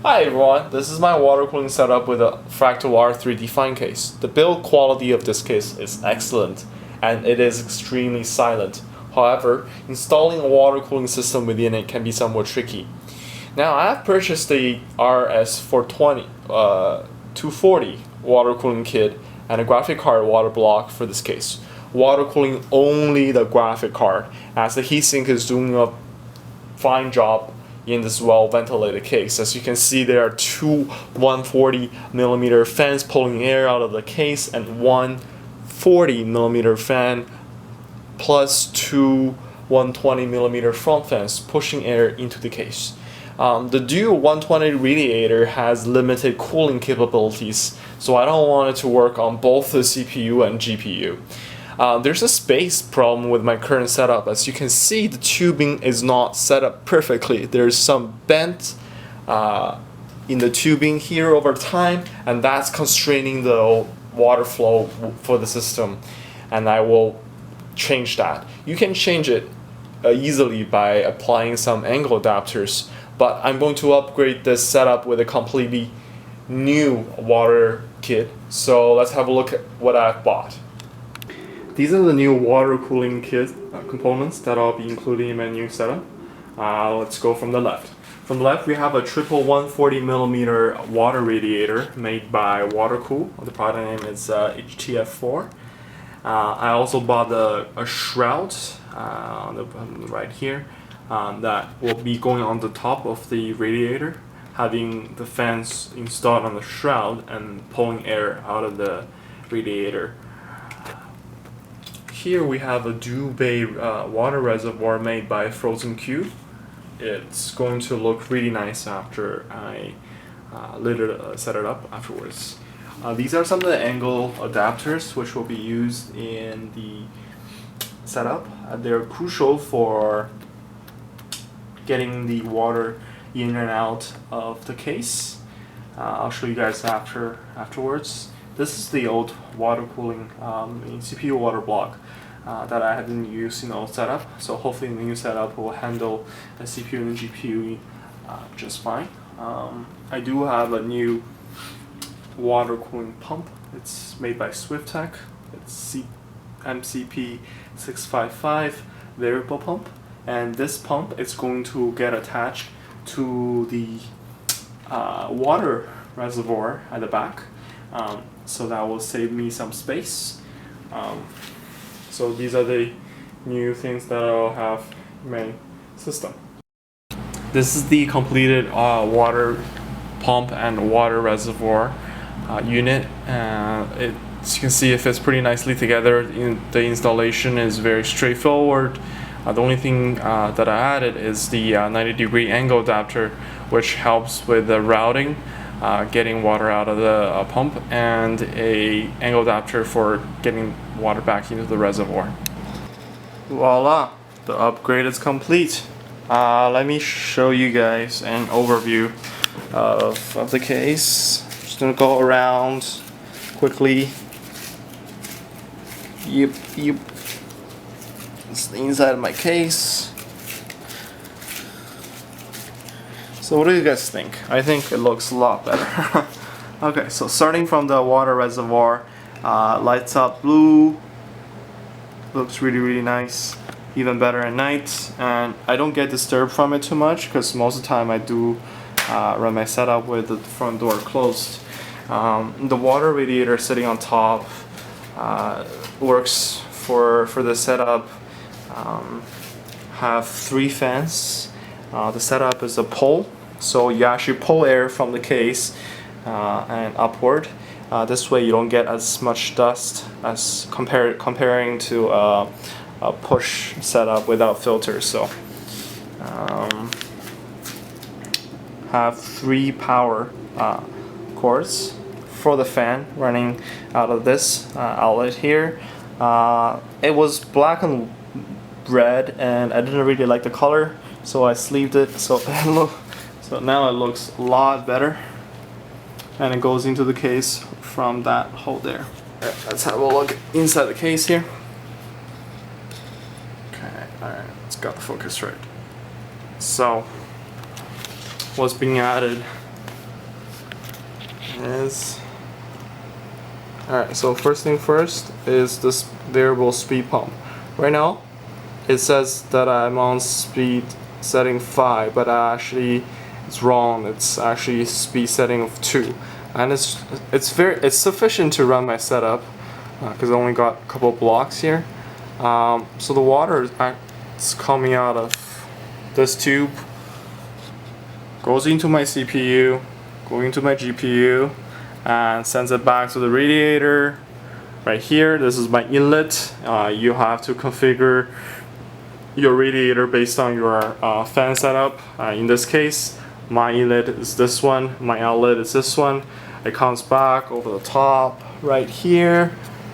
Hi everyone, this is my water cooling setup with a Fractal R3 Define case. The build quality of this case is excellent and it is extremely silent. However, installing a water cooling system within it can be somewhat tricky. Now I have purchased the RS420 240 water cooling kit and a graphic card water block for this case. Water cooling only the graphic card, as the heatsink is doing a fine job in this well ventilated case. As you can see, there are two 140mm fans pulling air out of the case and one 40mm fan plus two 120mm front fans pushing air into the case. The dual 120 radiator has limited cooling capabilities, so I don't want it to work on both the CPU and GPU. There's a space problem with my current setup. As you can see, the tubing is not set up perfectly. There's some bent in the tubing here over time, and that's constraining the water flow for the system, and I will change that. You can change it easily by applying some angle adapters, but I'm going to upgrade this setup with a completely new water kit. So let's have a look at what I've bought. These are the new water cooling kit components that I'll be including in my new setup. Let's go from the left. From the left, we have a triple 140mm water radiator made by Watercool. The product name is HTF4. I also bought a shroud on the right here that will be going on the top of the radiator, having the fans installed on the shroud and pulling air out of the radiator. Here we have a dual bay water reservoir made by Frozen Q. It's going to look really nice after I set it up afterwards. These are some of the angle adapters which will be used in the setup. They're crucial for getting the water in and out of the case. I'll show you guys afterwards. This is the old water cooling CPU water block that I hadn't used in the old setup. So hopefully the new setup will handle the CPU and the GPU just fine. I do have a new water cooling pump. It's made by SwiftTech. It's MCP655 variable pump, and this pump is going to get attached to the water reservoir at the back. So that will save me some space. So these are the new things that I'll have in my system. This is the completed water pump and water reservoir unit. As you can see, it fits pretty nicely together. The installation is very straightforward. The only thing that I added is the 90-degree angle adapter, which helps with the routing, getting water out of the pump, and an angle adapter for getting water back into the reservoir. Voila! The upgrade is complete. Let me show you guys an overview of the case. Just gonna go around quickly. Yep. It's the inside of my case. So what do you guys think? I think it looks a lot better. Okay, so starting from the water reservoir, lights up blue. Looks really nice. Even better at night, and I don't get disturbed from it too much because most of the time I do run my setup with the front door closed. The water radiator sitting on top works for the setup. Have three fans. The setup is a pull, so you actually pull air from the case and upward. This way you don't get as much dust as comparing to a push setup without filters. So have three power cords for the fan running out of this outlet here. It was black and red and I didn't really like the color, so I sleeved it, so now it looks a lot better, and it goes into the case from that hole there. Let's have a look inside the case here. Okay, alright, it's got the focus right. So what's being added is, alright, so first thing first is this variable speed pump. Right now it says that I'm on speed setting 5, but actually it's wrong. It's actually speed setting of 2, and it's sufficient to run my setup because I only got a couple blocks here. So the water is coming out of this tube, goes into my CPU, going into my GPU, and sends it back to the radiator. Right here, this is my inlet. You have to configure your radiator based on your fan setup. In this case, my inlet is this one, my outlet is this one. It comes back over the top right here,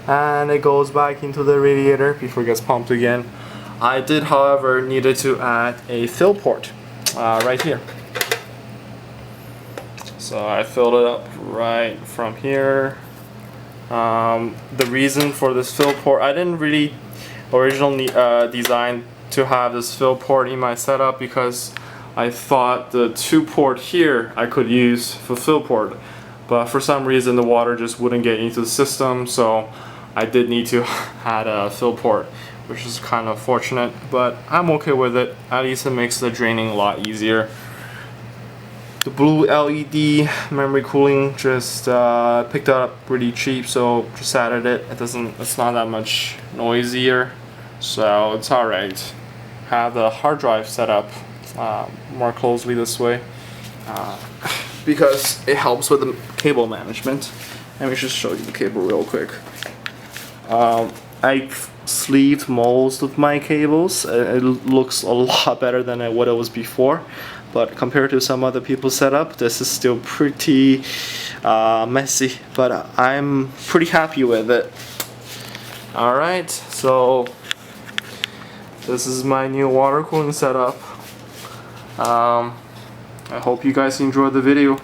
and it goes back into the radiator before it gets pumped again. I did, however, needed to add a fill port right here. So I filled it up right from here. The reason for this fill port, I didn't really originally design to have this fill port in my setup because I thought the 2-port here I could use for fill port, but for some reason the water just wouldn't get into the system, so I did need to add a fill port, which is kind of fortunate, but I'm okay with it. At least it makes the draining a lot easier. The blue LED memory cooling just picked up pretty cheap, so just added it. It's not that much noisier, so it's alright. Have the hard drive set up more closely this way because it helps with the cable management. Let me just show you the cable real quick. I sleeved most of my cables. It looks a lot better than what it was before, but compared to some other people's setup, this is still pretty messy, but I'm pretty happy with it. Alright, so this is my new water cooling setup. I hope you guys enjoyed the video.